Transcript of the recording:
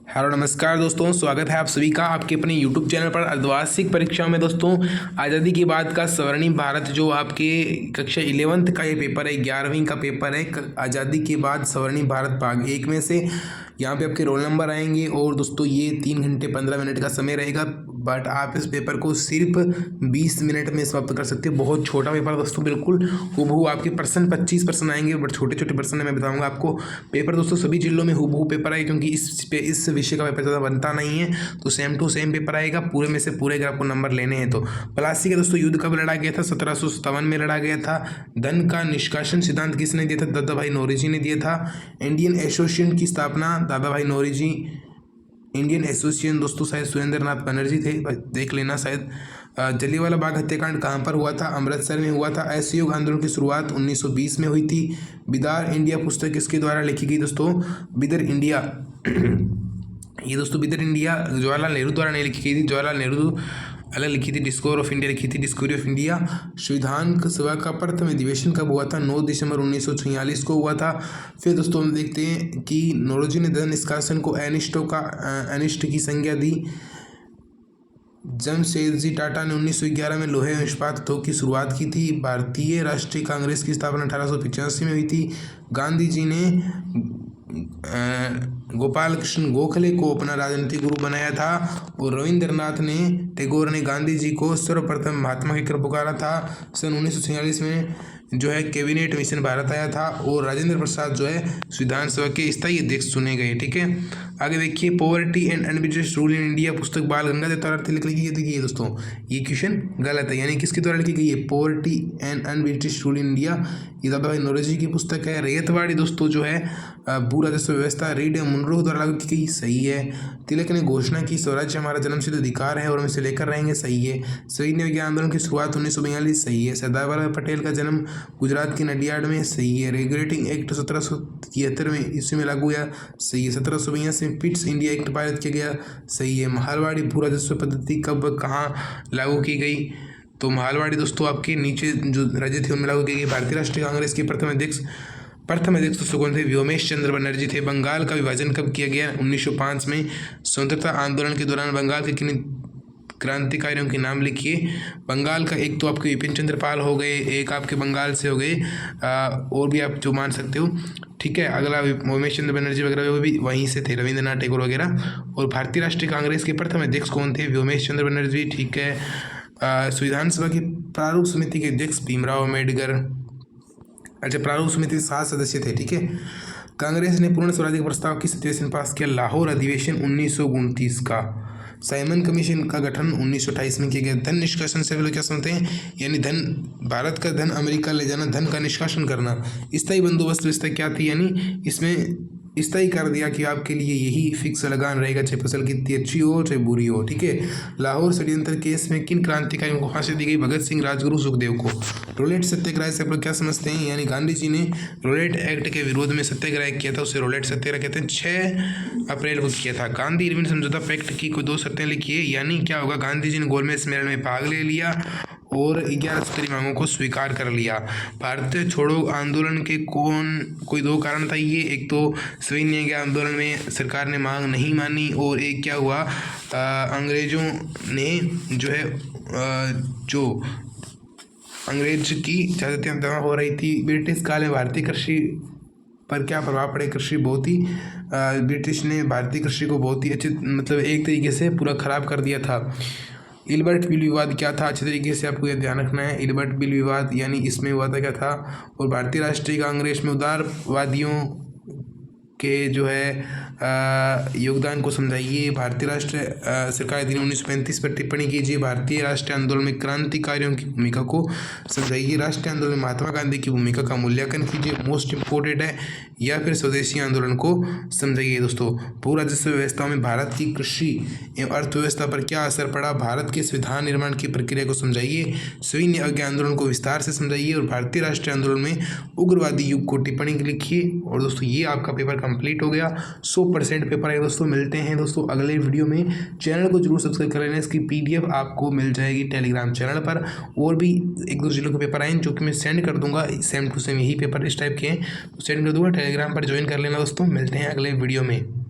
Hello नमस्कार दोस्तों, स्वागत है आप सभी का आपके अपने YouTube चैनल पर अर्धवार्षिक परीक्षाओं में। दोस्तों, आज़ादी के बाद का स्वर्णिम भारत जो आपके कक्षा 11th का ये पेपर है, 11वीं का पेपर है आज़ादी के बाद स्वर्णिम भारत भाग 1 में से। यहाँ पे आपके रोल नंबर आएंगे और दोस्तों ये 3 घंटे 15 मिनट का समय रहेगा, बट आप इस पेपर को सिर्फ 20 मिनट में समाप्त कर सकते हो। बहुत छोटा पेपर दोस्तों, बिल्कुल हूबहू आपके पर्सन 25% आएंगे, बट छोटे छोटे पर्सन मैं बताऊंगा आपको। पेपर दोस्तों सभी जिलों में हूबहू पेपर आए, क्योंकि इस विषय का पेपर ज़्यादा बनता नहीं है, तो सेम टू सेम पेपर आएगा पूरे में से पूरे अगर आपको नंबर लेने हैं तो। प्लासी का दोस्तों युद्ध कब लड़ा गया था? 1757 में लड़ा गया था। धन का निष्कासन सिद्धांत किसने दिया था? दादा भाई नौरोजी ने दिया था। इंडियन एसोसिएशन की स्थापना दादा भाई नौरोजी। इंडियन एसोसिएशन दोस्तों शायद सुरेंद्र नाथ बनर्जी थे, देख लेना शायद। जलियांवाला बाग हत्याकांड कहाँ पर हुआ था? अमृतसर में हुआ था। असहयोग आंदोलन की शुरुआत 1920 में हुई थी। बिदार इंडिया पुस्तक किसके द्वारा लिखी गई दोस्तों? बिदर इंडिया ये दोस्तों बिदर इंडिया जवाहरलाल नेहरू द्वारा नहीं लिखी गई थी, जवाहरलाल नेहरू अलग लिखी थी। डिस्कवर ऑफ इंडिया लिखी थी, डिस्कवरी ऑफ इंडिया। संविधान सभा का प्रथम अधिवेशन कब हुआ था? 9 दिसंबर 1946 को हुआ था। फिर दोस्तों हम देखते हैं कि नौरोजी ने धन निष्कासन को अनिष्ट की संज्ञा दी। जमशेदजी टाटा ने 1911 में लोहे एवं इस्पात उद्योग की शुरुआत की थी। भारतीय राष्ट्रीय कांग्रेस की स्थापना 1885 में हुई थी। गांधी जी ने गोपाल कृष्ण गोखले को अपना राजनीतिक गुरु बनाया था, और रविंद्रनाथ टैगोर ने गांधी जी को सर्वप्रथम महात्मा कहकर पुकारा था। सन 1946 में जो है कैबिनेट मिशन भारत आया था, और राजेंद्र प्रसाद जो है संविधान सभा के स्थायी अध्यक्ष चुने गए। ठीक है, आगे देखिए। Poverty and unBritish rule in India पुस्तक बाल गंगाधर तिलक द्वारा लिखी गई है दोस्तों। ये क्वेश्चन गलत है, यानी किसके द्वारा लिखी गई है? Poverty and unBritish rule in India, ये दादा भाई नौरोजी की पुस्तक है। रैयतवाड़ी दोस्तों जो है भू राजस्व व्यवस्था रीड मुनरो द्वारा लागू की गई, सही है। तिलक ने घोषणा की स्वराज्य हमारा जन्मसिद्ध अधिकार है और हम इसे लेकर रहेंगे, सही है। शहीद विज्ञान आंदोलन की शुरुआत 1942, सही है। सरदार वल्लभ पटेल का जन्म गुजरात के नडियाड में, सही है। रेगुलेटिंग एक्ट 1773 में ईस्वी में लागू हुआ, सही है। 1782 में पिट्स इंडिया एक्ट पारित किया गया, सही है। मारवाड़ी भू राजस्व पद्धति कब कहाँ लागू की गई? तो मारवाड़ी दोस्तों आपके नीचे जो राज्य थे उनमें लागू की गई। भारतीय राष्ट्रीय कांग्रेस के प्रथम अध्यक्ष दोस्तों कौन थे? व्योमेश चंद्र बनर्जी थे। बंगाल का विभाजन कब किया गया? 1905 में। स्वतंत्रता आंदोलन के दौरान बंगाल के किन क्रांतिकारियों के नाम लिखिए। बंगाल का एक तो आपके विपिन चंद्र पाल हो गए, एक आपके बंगाल से हो गए, और भी आप जो मान सकते हो। ठीक है, अगला व्योमेश चंद्र बनर्जी वगैरह वो भी वहीं से थे, रविंद्रनाथ टैगोर वगैरह। और भारतीय राष्ट्रीय कांग्रेस के प्रथम अध्यक्ष कौन थे? व्योमेश चंद्र बनर्जी। ठीक है। संविधान सभा की प्रारूप समिति के अध्यक्ष भीमराव अम्बेडकर। अच्छा, प्रारूप समिति 7 सदस्य थे। ठीक है। कांग्रेस ने पूर्ण स्वराज्य के प्रस्ताव किस अधिवेशन पास किया? लाहौर अधिवेशन 1929 का। साइमन कमीशन का गठन 1928 में किया गया। धन निष्कासन से लोग क्या समझते हैं? यानी धन, भारत का धन अमेरिका ले जाना, धन का निष्कासन करना। स्थायी बंदोबस्त व्यवस्था क्या थी? यानी इसमें स्थायी कर दिया कि आपके लिए यही फिक्स लगान रहेगा, चाहे फसल कितनी अच्छी हो चाहे बुरी हो। ठीक है। लाहौर षड्यंत्र केस में किन क्रांतिकारियों को फांसी दी गई? भगत सिंह, राजगुरु, सुखदेव को। रोलेट सत्याग्रह से आप लोग क्या समझते हैं? यानी गांधी जी ने रोलेट एक्ट के विरोध में सत्याग्रह किया था, उसे रोलेट सत्याग्रह कहते हैं। 6 अप्रैल को किया था। गांधी इरविन समझौता पैक्ट की कोई 2 शर्तें लिखिए, यानी क्या होगा? गांधी जी ने गोलमेज सम्मेलन में भाग ले लिया और 11 सूत्री मांगों को स्वीकार कर लिया। भारतीय छोड़ो आंदोलन के कोई 2 कारण था ये। एक तो सविनय के आंदोलन में सरकार ने मांग नहीं मानी, और एक क्या हुआ, अंग्रेजों ने जो है जो अंग्रेज की ज्यादा दवा हो रही थी। ब्रिटिश काल में भारतीय कृषि पर क्या प्रभाव पड़े? कृषि बहुत ही ब्रिटिश ने भारतीय कृषि को बहुत ही अच्छे मतलब एक तरीके से पूरा खराब कर दिया था। इल्बर्ट बिल विवाद क्या था? अच्छे तरीके से आपको यह ध्यान रखना है। इल्बर्ट बिल विवाद यानी इसमें हुआ था क्या था? और भारतीय राष्ट्रीय कांग्रेस में उदारवादियों के जो है योगदान को समझाइए। भारतीय राष्ट्र सरकार दिन 1935 पर टिप्पणी कीजिए। भारतीय राष्ट्रीय आंदोलन में क्रांतिकारियों की भूमिका को समझाइए। राष्ट्रीय आंदोलन में महात्मा गांधी की भूमिका का मूल्यांकन कीजिए, मोस्ट इम्पोर्टेंट है। या फिर स्वदेशी आंदोलन को समझाइए। दोस्तों, भू राजस्व व्यवस्था में भारत की कृषि एवं अर्थव्यवस्था पर क्या असर पड़ा? भारत के संविधान निर्माण की प्रक्रिया को समझाइए। सविनय अवज्ञा आंदोलन को विस्तार से समझाइए, और भारतीय राष्ट्रीय आंदोलन में उग्रवादी युग को टिप्पणी लिखिए। और दोस्तों ये आपका पेपर कंप्लीट हो गया। 100% पेपर है दोस्तों। मिलते हैं दोस्तों अगले वीडियो में। चैनल को जरूर सब्सक्राइब कर लेना, इसकी PDF आपको मिल जाएगी टेलीग्राम चैनल पर। और भी 1-2 जिलों के पेपर आए जो कि मैं सेंड कर दूंगा, सेम टू सेम यही पेपर इस टाइप के हैं, तो सेंड कर दूंगा। टेलीग्राम पर ज्वाइन कर लेना दोस्तों। मिलते हैं अगले वीडियो में।